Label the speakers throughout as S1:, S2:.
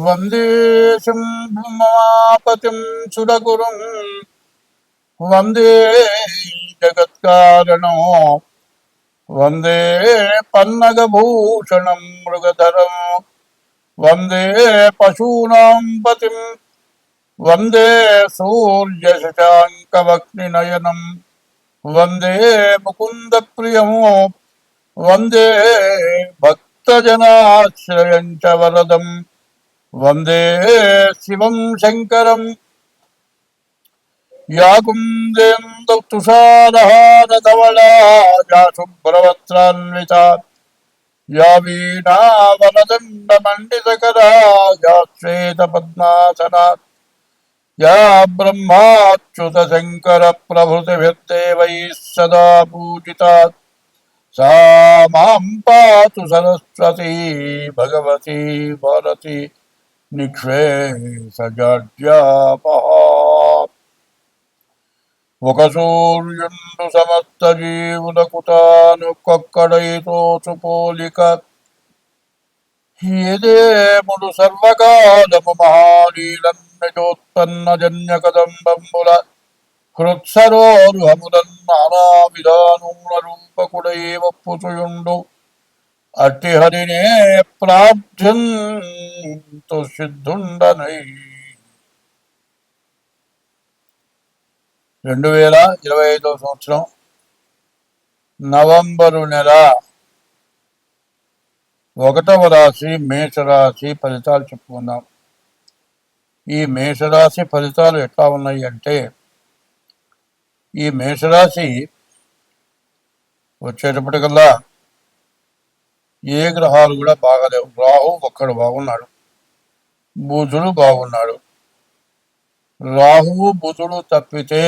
S1: వందే శంభుమాపతిం సురగురుం వందే జగత్కారణం వందే పన్నగభూషణం మృగధరం వందే పశూనాం పతిం వందే సూర్యశశాంకవక్నినయనం వందే ముకుందప్రియం వందే భక్తజనాశ్రయం చ వరదం వందే శివం శంకరం యా కుందేందు తుషారహారధవళా యా శుభ్రవస్త్రాన్వితా యా వీణావరదండమండితకరా యా శ్వేతపద్మాసనా యా బ్రహ్మాచ్యుత శంకర ప్రభృతిభిర్దేవైः సదా పూజితా सा मां पातु सरस्वती भगवती भारती నిక్షేసజాడ్యాపహ ఒక సూర్యుండు సమస్త జీవులకు తానొక్కొక్కడైతోచు పోలిక ఏదేముడు సర్వకాలము మహాలీలన్నజోత్పన్న జన్య కదంబంబుల హృత్సరోరుహములన్ నానా విధానముల రూపకుడై వప్పుచుయుండు అట్టి హరినే ప్రార్థ్యంతు సిద్ధుండనై. 2025 సంవత్సరం నవంబరు నెల 1వ రాశి మేషరాశి ఫలితాలు చెప్పుకుందాం. ఈ మేషరాశి ఫలితాలు ఎట్లా ఉన్నాయి అంటే, ఈ మేషరాశి వచ్చేటప్పటికల్లా ఏ గ్రహాలు కూడా బాగాలేవు. రాహు ఒక్కడు బాగున్నాడు, బుధుడు బాగున్నాడు. రాహువు బుధుడు తప్పితే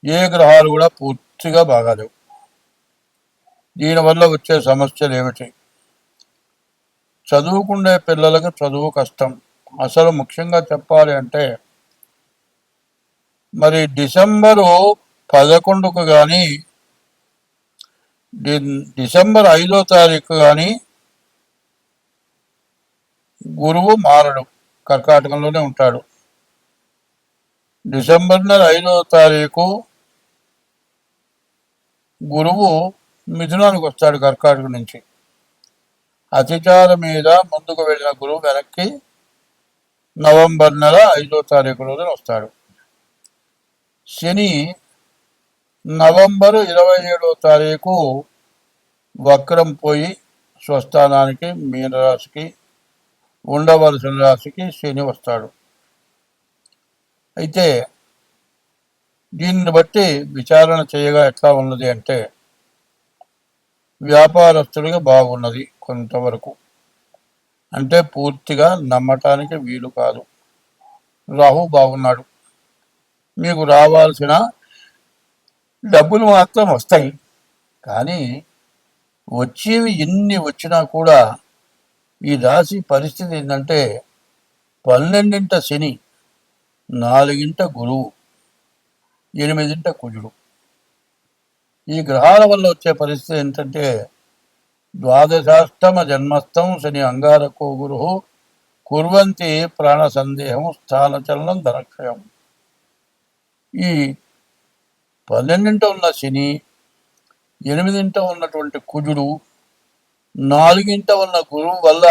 S1: ఏ గ్రహాలు కూడా పూర్తిగా బాగాలేవు. దీనివల్ల వచ్చే సమస్యలు ఏమిటి? చదువుకునే పిల్లలకు చదువు కష్టం. అసలు ముఖ్యంగా చెప్పాలి అంటే, మరి డిసెంబరు 11కు కానీ డిసెంబర్ 5వ తారీఖు కానీ గురువు మారడు, కర్కాటకంలోనే ఉంటాడు. డిసెంబర్ నెల 5వ తారీఖు గురువు మిథునానికి వస్తాడు కర్కాటకం నుంచి. అతిచార మీద ముందుకు వెళ్ళిన గురువు వెనక్కి నవంబర్ నెల 5వ తారీఖు రోజున వస్తాడు. శని నవంబరు 27వ తారీఖు వక్రం పోయి స్వస్థానానికి మీనరాశికి ఉండవలసిన రాశికి శని వస్తాడు. అయితే దీన్ని బట్టి విచారణ చేయగా ఎట్లా ఉన్నది అంటే, వ్యాపారస్తుడిగా బాగున్నది కొంతవరకు, అంటే పూర్తిగా నమ్మటానికి వీలు కాదు. రాహు బాగున్నాడు, మీకు రావాల్సిన డబ్బులు మాత్రం వస్తాయి. కానీ వచ్చేవి ఎన్ని వచ్చినా కూడా ఈ రాశి పరిస్థితి ఏంటంటే, 12ంట శని, 4ంట గురువు, 8ంట కుజుడు. ఈ గ్రహాల వల్ల వచ్చే పరిస్థితి ఏంటంటే, ద్వాదశాష్టమ జన్మస్థం శని అంగారకో గురు కుర్వంతి ప్రాణ సందేహం స్థానచలనం ధనక్షయం. ఈ 12ంట ఉన్న శని, 8ంట ఉన్నటువంటి కుజుడు, 4ంట ఉన్న గురువు వల్ల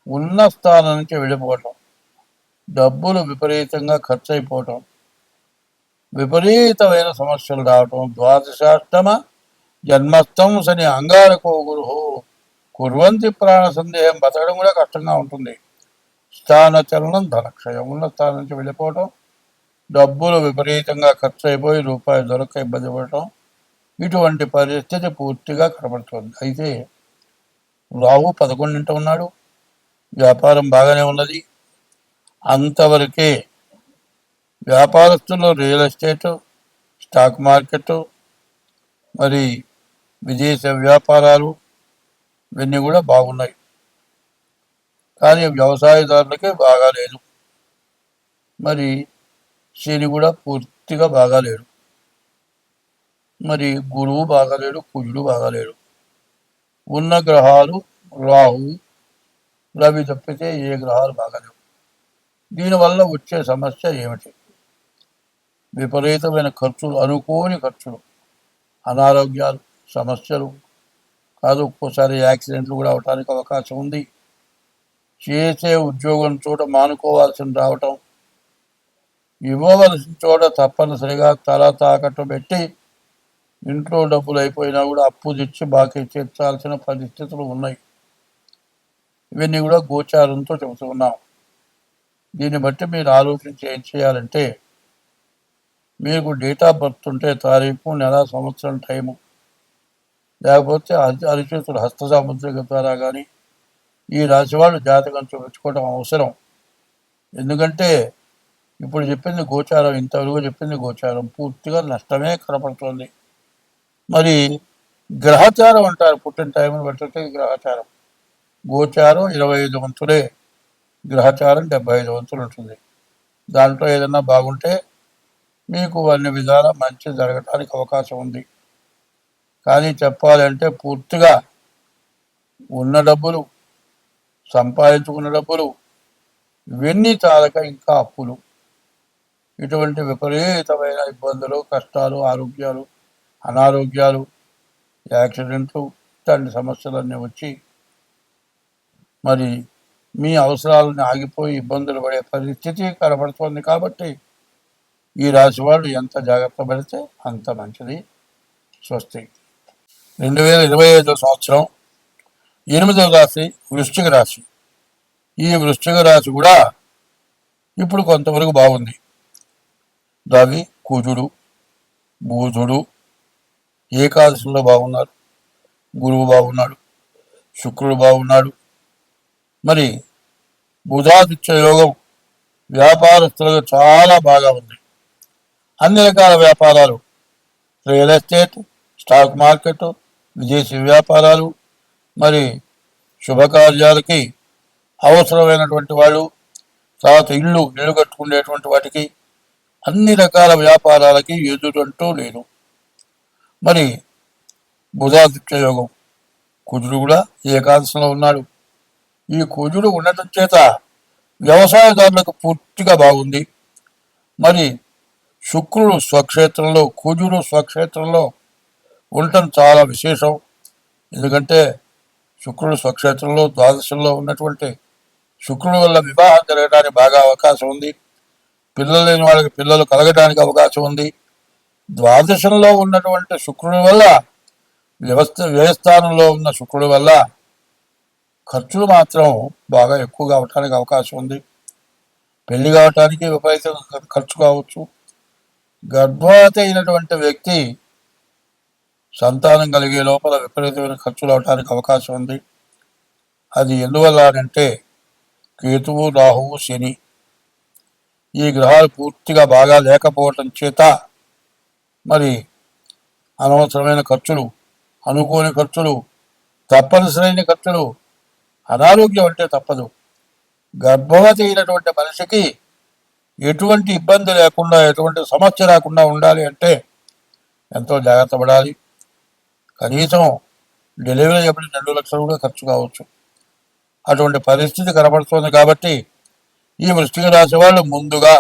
S1: ఉన్న స్థానం నుంచి వెళ్ళిపోవటం, డబ్బులు విపరీతంగా ఖర్చు అయిపోవటం, విపరీతమైన సమస్యలు రావటం. ద్వాదశాష్టమ జన్మస్థం శని అంగారకో గురు కుర్వంతి ప్రాణ సందేహం, బతకడం కూడా కష్టంగా ఉంటుంది. స్థానచలనం ధనక్షయం, ఉన్న స్థానం నుంచి వెళ్ళిపోవటం, డబ్బులు విపరీతంగా ఖర్చు అయిపోయి రూపాయలు దొరక ఇబ్బంది పడటం, ఇటువంటి పరిస్థితి పూర్తిగా కనబడుతుంది. అయితే రాహు 11ంట ఉన్నాడు, వ్యాపారం బాగానే ఉన్నది. అంతవరకే వ్యాపారస్తులు రియల్ ఎస్టేటు, స్టాక్ మార్కెట్, మరి విదేశ వ్యాపారాలు ఇవన్నీ కూడా బాగున్నాయి. కానీ వ్యవసాయదారులకే బాగాలేదు. మరి శని కూడా పూర్తిగా బాగాలేడు, మరి గురువు బాగాలేడు, కుజుడు బాగాలేడు. ఉన్న గ్రహాలు రాహు, రవి తప్పితే ఏ గ్రహాలు బాగలేవు. దీనివల్ల వచ్చే సమస్య ఏమిటి? విపరీతమైన ఖర్చులు, అనుకోని ఖర్చులు, అనారోగ్యాలు, సమస్యలు కాదు, ఒక్కోసారి యాక్సిడెంట్లు కూడా అవటానికి అవకాశం ఉంది. చేసే ఉద్యోగం చోట మానుకోవాల్సిన రావటం, ఇవ్వవలసిన చోట తప్పనిసరిగా తల తాకట్టు పెట్టి ఇంట్లో డబ్బులు అయిపోయినా కూడా అప్పు తెచ్చి బాకీ తీర్చాల్సిన పరిస్థితులు ఉన్నాయి. ఇవన్నీ కూడా గోచారంతో చెబుతున్నాం. దీన్ని బట్టి మీరు ఆలోచించి ఏం చేయాలంటే, మీకు డేట్ ఆఫ్ బర్త్ ఉంటే తారీఖు, నెల, సంవత్సరం, టైము, లేకపోతే అరిచేతులు హస్త సాముద్రిక ద్వారా కానీ ఈ రాశి వాళ్ళు జాతకం చూపించుకోవడం అవసరం. ఎందుకంటే ఇప్పుడు చెప్పింది గోచారం, ఇంతవరకు చెప్పింది గోచారం, పూర్తిగా నష్టమే కనపడుతుంది. మరి గ్రహచారం అంటారు, పుట్టిన టైంని బట్టి గ్రహచారం. గోచారం 25 వంతులే, గ్రహచారం 75 వంతులు ఉంటుంది. దాంట్లో ఏదన్నా బాగుంటే మీకు అన్ని విధాలా మంచి జరగటానికి అవకాశం ఉంది. కానీ చెప్పాలంటే పూర్తిగా ఉన్న డబ్బులు, సంపాదించుకున్న డబ్బులు, ఇవన్నీ చాలక ఇంకా అప్పులు, ఇటువంటి విపరీతమైన ఇబ్బందులు, కష్టాలు, ఆరోగ్యాలు, అనారోగ్యాలు, యాక్సిడెంట్లు, ఇట్లాంటి సమస్యలన్నీ వచ్చి మరి మీ అవసరాలను ఆగిపోయి ఇబ్బందులు పడే పరిస్థితి కనబడుతోంది. కాబట్టి ఈ రాశి వాళ్ళు ఎంత జాగ్రత్త పడితే అంత మంచిది. స్వస్తి. 2025 సంవత్సరం 8వ రాశి వృశ్చిక రాశి. ఈ వృశ్చిక రాశి కూడా ఇప్పుడు కొంతవరకు బాగుంది. రవి, కుజుడు, బుధుడు ఏకాదశిలో బాగున్నారు, గురువు బాగున్నాడు, శుక్రుడు బాగున్నాడు. మరి బుధాదిత్య యోగం వ్యాపారస్తులకు చాలా బాగా ఉంది. అన్ని రకాల వ్యాపారాలు, రియల్ ఎస్టేట్, స్టాక్ మార్కెట్, విదేశీ వ్యాపారాలు, మరి శుభకార్యాలకి అవసరమైనటువంటి వాళ్ళు, తర్వాత ఇల్లు కట్టుకునేటువంటి వాటికి, అన్ని రకాల వ్యాపారాలకి ఎదురంటూ లేదు. మరి బుధాదిత్య యోగం, కుజుడు కూడా ఏకాదశిలో ఉన్నాడు. ఈ కుజుడు ఉండటం చేత వ్యవసాయదారులకు పూర్తిగా బాగుంది. మరి శుక్రుడు స్వక్షేత్రంలో, కుజుడు స్వక్షేత్రంలో ఉండటం చాలా విశేషం. ఎందుకంటే శుక్రుడు స్వక్షేత్రంలో ద్వాదశంలో ఉన్నటువంటి శుక్రుడి వల్ల వివాహం జరగడానికి బాగా అవకాశం ఉంది. పిల్లలు లేని వాళ్ళకి పిల్లలు కలగడానికి అవకాశం ఉంది. ద్వాదశంలో ఉన్నటువంటి శుక్రుడి వల్ల, వ్యయస్థానంలో ఉన్న శుక్రుడి వల్ల ఖర్చులు మాత్రం బాగా ఎక్కువగా అవటానికి అవకాశం ఉంది. పెళ్లి కావటానికి విపరీత ఖర్చు కావచ్చు. గర్భవతి అయినటువంటి వ్యక్తి సంతానం కలిగే లోపల విపరీతమైన ఖర్చులు అవటానికి అవకాశం ఉంది. అది ఎందువల్ల అంటే కేతువు, రాహువు, శని ఈ గ్రహాలు పూర్తిగా బాగా లేకపోవటం చేత మరి అనవసరమైన ఖర్చులు, అనుకోని ఖర్చులు, తప్పనిసరైన ఖర్చులు, అనారోగ్యం అంటే తప్పదు. గర్భవతి అయినటువంటి మనిషికి ఎటువంటి ఇబ్బంది లేకుండా, ఎటువంటి సమస్య రాకుండా ఉండాలి అంటే ఎంతో జాగ్రత్త పడాలి. కనీసం డెలివరీ అప్పుడు 2 లక్షలు కూడా ఖర్చు కావచ్చు. అటువంటి పరిస్థితి కనబడుతుంది. కాబట్టి ఈ వృశ్చిక రాశి వాళ్ళు ముందుగా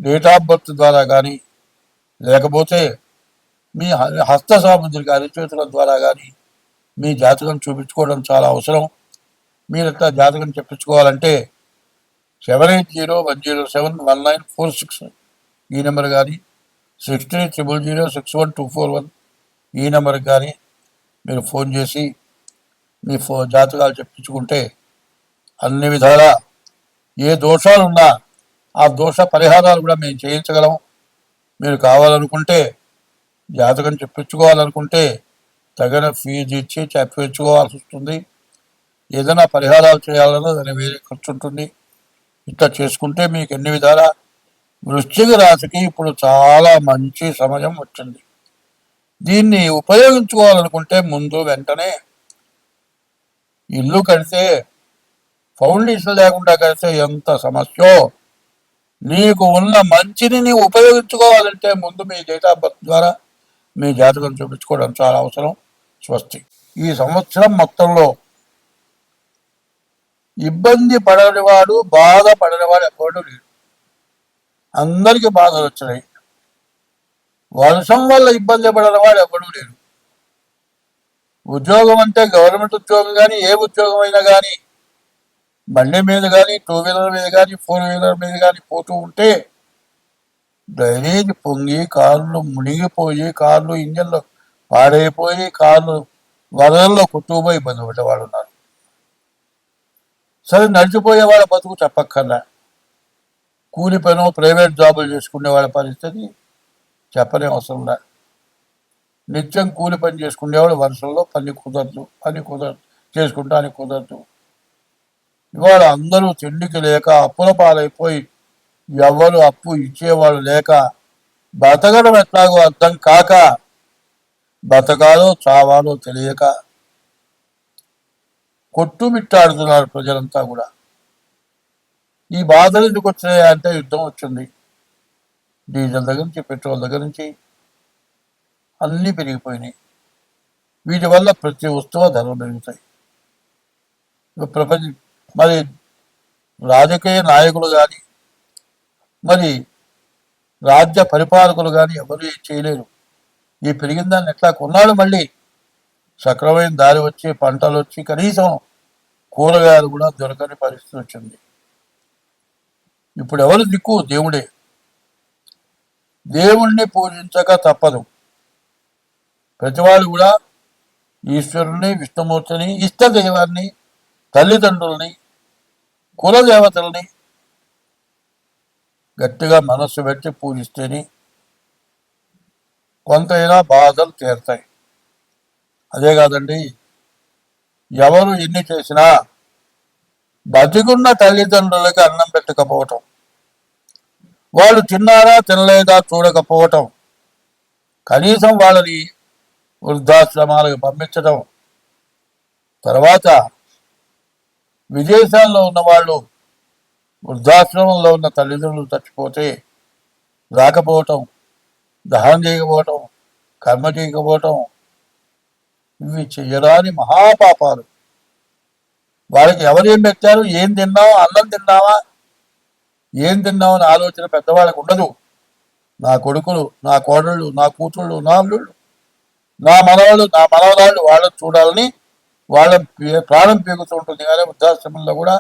S1: డేట్ ఆఫ్ బర్త్ ద్వారా కానీ, లేకపోతే మీ హస్త సాముద్రిక అరిచేతుల ద్వారా కానీ మీ జాతకం చూపించుకోవడం చాలా అవసరం. మీరు ఇట్లా జాతకం చెప్పించుకోవాలంటే 7801071946 ఈ నెంబర్ కానీ, 6300061241 ఈ నెంబర్కి కానీ మీరు ఫోన్ చేసి మీ జాతకాలు చెప్పించుకుంటే అన్ని విధాలా ఏ దోషాలున్నా ఆ దోష పరిహారాలు కూడా మేము చేయించగలం. మీరు కావాలనుకుంటే, జాతకం చెప్పించుకోవాలనుకుంటే తగిన ఫీజు ఇచ్చి చెప్పించుకోవాల్సి వస్తుంది. ఏదైనా పరిహారాలు చేయాలన్నా దాని వేరే ఖర్చు ఉంటుంది. ఇట్లా చేసుకుంటే మీకు ఎన్ని విధాలా వృశ్చిక రాశికి ఇప్పుడు చాలా మంచి సమయం వచ్చింది. దీన్ని ఉపయోగించుకోవాలనుకుంటే ముందు వెంటనే ఇల్లు కడితే ఫౌండేషన్ లేకుండా కడితే ఎంత సమస్యో, నీకు ఉన్న మంచిని నీవు ఉపయోగించుకోవాలంటే ముందు మీ డేట్ ఆఫ్ బర్త్ ద్వారా మీ జాతకం చూపించుకోవడం చాలా అవసరం. స్వస్తి. ఈ సంవత్సరం మొత్తంలో ఇబ్బంది పడనివాడు, బాధ పడనివాడు ఎక్కడూ లేడు. అందరికీ బాధలు వచ్చినాయి. వర్షం వల్ల ఇబ్బంది పడనివాడు ఎక్కడూ లేడు. ఉద్యోగం అంటే గవర్నమెంట్ ఉద్యోగం కానీ, ఏ ఉద్యోగం అయినా కానీ, బండి మీద కానీ, 2 వీలర్ మీద కానీ, 4 వీలర్ మీద కానీ పోతూ ఉంటే డ్రైనేజ్ పొంగి కార్లు మునిగిపోయి, కార్లు ఇంజన్లు పాడైపోయి, కార్లు వరదల్లో కొట్టుకుపోయి ఇబ్బంది పడేవాళ్ళు ఉన్నారు. సరే, నడిచిపోయే వాళ్ళ బతుకు చెప్పక్కర్లా. కూలి పను, ప్రైవేట్ జాబులు చేసుకునే వాళ్ళ పరిస్థితి చెప్పనే అవసరం లే. నిత్యం కూలి పని చేసుకునేవాడు వర్షంలో పని కుదరదు చేసుకుంటానికి కుదరదు. ఇవాళ అందరూ తిండికి లేక అప్పుల పాలైపోయి, ఎవరు అప్పు ఇచ్చేవాళ్ళు లేక, బతకడం ఎట్లాగో అర్థం కాక, బతకాలో చావాలో తెలియక కొట్టుమిట్టాడుతున్నారు ప్రజలంతా కూడా. ఈ బాధలు ఎందుకు వచ్చినాయి అంటే యుద్ధం వచ్చింది. డీజిల్ దగ్గర నుంచి, పెట్రోల్ దగ్గర నుంచి అన్నీ పెరిగిపోయినాయి. వీటి వల్ల ప్రతి వస్తువు ధరలు పెరుగుతాయి. మరి రాజకీయ నాయకులు కానీ, మరి రాజ్య పరిపాలకులు కానీ ఎవరు చేయలేరు. ఈ పెరిగిన దాన్ని ఎట్లా కొన్నాళ్ళు మళ్ళీ సక్రమైన దారి వచ్చి, పంటలు వచ్చి, కనీసం కూరగాయలు కూడా దొరకని పరిస్థితి వచ్చింది. ఇప్పుడు ఎవరు దిక్కు? దేవుడే. దేవుణ్ణి పూజించక తప్పదు. ప్రతివాళ్ళు కూడా ఈశ్వరుని, విష్ణుమూర్తిని, ఇష్ట దైవాన్ని, తల్లిదండ్రుల్ని, కులదేవతల్ని గట్టిగా మనస్సు పెట్టి పూజిస్తేనే కొంతైనా బాధలు తీరుతాయి. అదే కాదండి, ఎవరు ఎన్ని చేసినా బతికున్న తల్లిదండ్రులకి అన్నం పెట్టకపోవటం, వాళ్ళు తిన్నారా తినలేదా చూడకపోవటం, కనీసం వాళ్ళని వృద్ధాశ్రమాలకు పంపించడం, తర్వాత విదేశాల్లో ఉన్న వాళ్ళు వృద్ధాశ్రమంలో ఉన్న తల్లిదండ్రులు చచ్చిపోతే రాకపోవటం, దహనం చేయకపోవటం, కర్మ చేయకపోవటం, ఇవి చెయ్యరాని మహాపాపాలు. వాళ్ళకి ఎవరేం పెట్టారు? ఏం తిన్నావా? అన్నం తిన్నావా? ఏం తిన్నామని ఆలోచన పెద్దవాళ్ళకు ఉండదు. నా కొడుకులు, నా కోడళ్ళు, నా కూతుళ్ళు, నా అల్లుళ్ళు, నా మనవాళ్ళు, నా మనవరాళ్ళు వాళ్ళని చూడాలని వాళ్ళ ప్రాణం పీగుతూ ఉంటుంది. కానీ వృద్ధాశ్రమంలో కూడా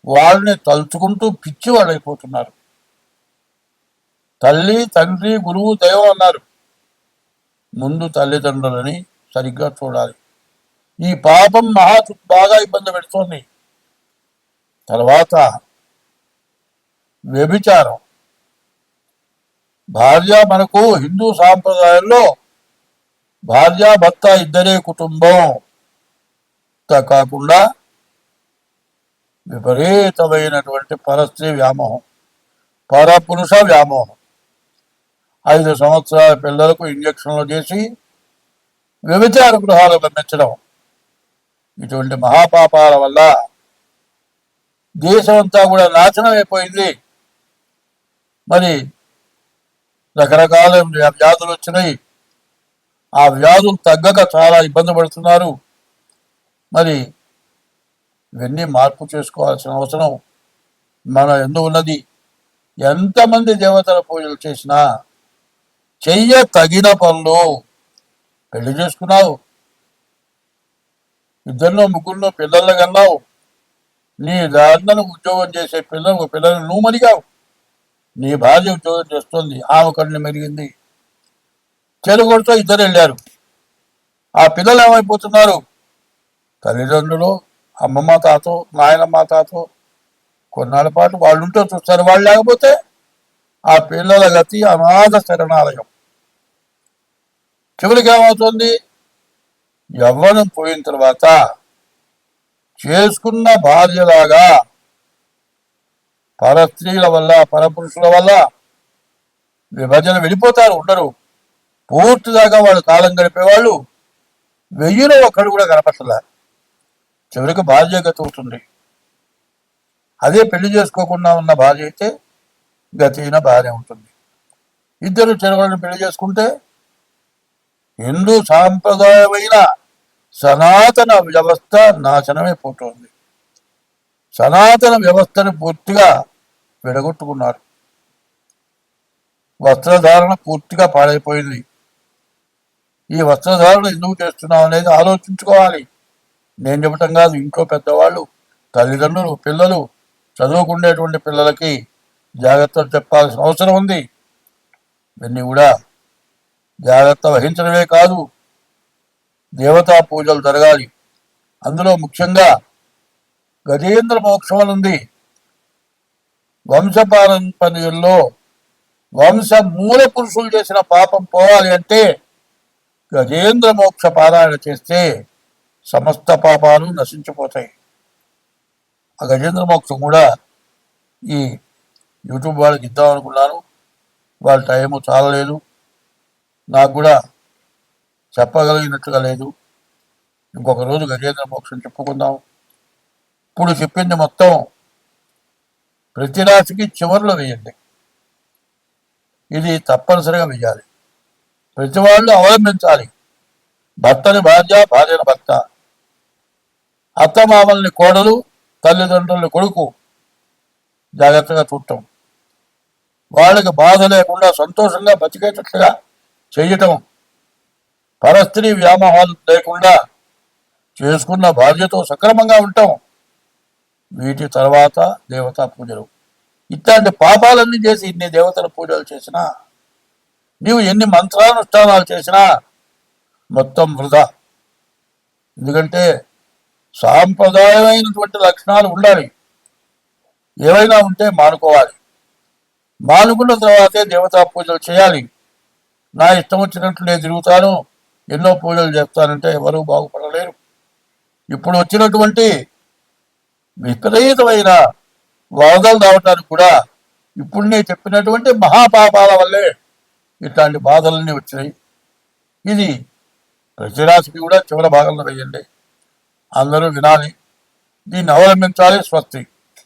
S1: వాళ్ళని తలుచుకుంటూ పిచ్చి వాళ్ళు అయిపోతున్నారు. తల్లి, తండ్రి, గురువు, దైవం అన్నారు. ముందు తల్లిదండ్రులని సరిగ్గా చూడాలి. ఈ పాపం బాగా ఇబ్బంది పెడుతోంది. తర్వాత వ్యభిచారం. భార్య, మనకు హిందూ సాంప్రదాయంలో భార్యాభర్త ఇద్దరే కుటుంబం కాకుండా విపరీతమైనటువంటి పరస్త్రీ వ్యామోహం, పరపురుష వ్యామోహం. 5 సంవత్సరాల పిల్లలకు ఇంజక్షన్లు చేసి వ్యభిచార గృహాలు పంపించడం, ఇటువంటి మహాపాపాల వల్ల దేశం అంతా కూడా నాశనం అయిపోయింది. మరి రకరకాల వ్యాధులు వచ్చినాయి. ఆ వ్యాధులు తగ్గక చాలా ఇబ్బంది పడుతున్నారు. మరి ఇవన్నీ మార్పు చేసుకోవాల్సిన అవసరం మన ఎందుకు ఉన్నది. ఎంతమంది దేవతల పూజలు చేసినా చెయ్య తగిన పనులు. పెళ్లి చేసుకున్నావు, 2 3 పిల్లలు కన్నావు, నీ దాంట్లో ఉద్యోగం చేసే పిల్లలు నువ్వు మరిగావు, నీ భార్య ఉద్యోగం చేస్తుంది, ఆమె కన్ను మెరిగింది, చెరుగొడుతో 2 వెళ్ళారు. ఆ పిల్లలు ఏమైపోతున్నారు? తల్లిదండ్రులు, అమ్మమ్మ తాతో, నాయనమ్మ తాతో కొన్నాళ్ళ పాటు వాళ్ళు ఉంటూ చూస్తారు. వాళ్ళు లేకపోతే ఆ పిల్లల గతి అనాథ శరణాలయం. చివరికి ఏమవుతుంది? యవ్వనం పోయిన తర్వాత చేసుకున్న భార్యలాగా పరస్త్రీల వల్ల, పరపురుషుల వల్ల విభజన వెళ్ళిపోతారు. ఉండరు. పూర్తిదాకా వాళ్ళు కాలం గడిపేవాళ్ళు 1000లో ఒక్కడు కూడా కనపడలే. చివరికి భార్య గతి అవుతుంది. అదే పెళ్లి చేసుకోకుండా ఉన్న భార్య అయితే గతిన భార్య ఉంటుంది. ఇద్దరు చెరవలను పెళ్లి చేసుకుంటే హిందూ సాంప్రదాయమైన సనాతన వ్యవస్థ నాశనమైపోతుంది. సనాతన వ్యవస్థను పూర్తిగా విడగొట్టుకున్నారు. వస్త్రధారణ పూర్తిగా పాడైపోయింది. ఈ వస్త్రధారణ ఎందుకు చేస్తున్నాం అనేది ఆలోచించుకోవాలి. నేను చెప్పటం కాదు, ఇంట్లో పెద్దవాళ్ళు, తల్లిదండ్రులు, పిల్లలు, చదువుకునేటువంటి పిల్లలకి జాగ్రత్తలు చెప్పాల్సిన అవసరం ఉంది. ఇవన్నీ కూడా జాగ్రత్త వహించడమే కాదు, దేవతా పూజలు జరగాలి. అందులో ముఖ్యంగా గజేంద్ర మోక్షం అని ఉంది. వంశపారంపర్యంలో వంశ మూల పురుషులు చేసిన పాపం పోవాలి అంటే గజేంద్ర మోక్ష పారాయణ చేస్తే సమస్త పాపాలు నశించిపోతాయి. ఆ గజేంద్ర మోక్షం కూడా ఈ యూట్యూబ్ వాళ్ళకి ఇద్దాం అనుకున్నాను. వాళ్ళ టైము చాలలేదు, నాకు కూడా చెప్పగలిగినట్టుగా లేదు. ఇంకొక రోజు గజేంద్ర మోక్షం చెప్పుకుందాం. ఇప్పుడు చెప్పింది మొత్తం ప్రతి రాశికి చివరిలో వేయండి. ఇది తప్పనిసరిగా వేయాలి. ప్రతి వాళ్ళు అవలంబించాలి. భర్తని భార్య, భార్యను భర్త, అత్తమామల్ని కోడలు, తల్లిదండ్రుల్ని కొడుకు జాగ్రత్తగా చూడటం, వాళ్ళకి బాధ లేకుండా సంతోషంగా బతికేటట్లుగా చేయటం, పరస్త్రీ వ్యామోహాలు లేకుండా చేసుకున్న భార్యతో సక్రమంగా ఉండటం, వీటి తర్వాత దేవతా పూజలు. ఇట్లాంటి పాపాలన్నీ చేసి ఇన్ని దేవతల పూజలు చేసినా, నీవు ఎన్ని మంత్రానుష్ఠానాలు చేసినా మొత్తం వృధా. ఎందుకంటే సాంప్రదాయమైనటువంటి లక్షణాలు ఉండాలి. ఏవైనా ఉంటే మానుకోవాలి. మానుకున్న తర్వాతే దేవతా పూజలు చేయాలి. నా ఇష్టం వచ్చినట్లు నేను తిరుగుతాను, ఎన్నో పూజలు చేస్తానంటే ఎవరూ బాగుపడలేరు. ఇప్పుడు వచ్చినటువంటి విపరీతమైన వరదలు రావటానికి కూడా ఇప్పుడు నేను చెప్పినటువంటి మహాపాపాల వల్లే ఇట్లాంటి బాధలన్నీ వచ్చినాయి. ఇది ప్రతిరాశికి కూడా చివరి భాగంలో వేయండి. అందరూ వినాలి, దీన్ని అవలంబించాలి. స్వస్తి.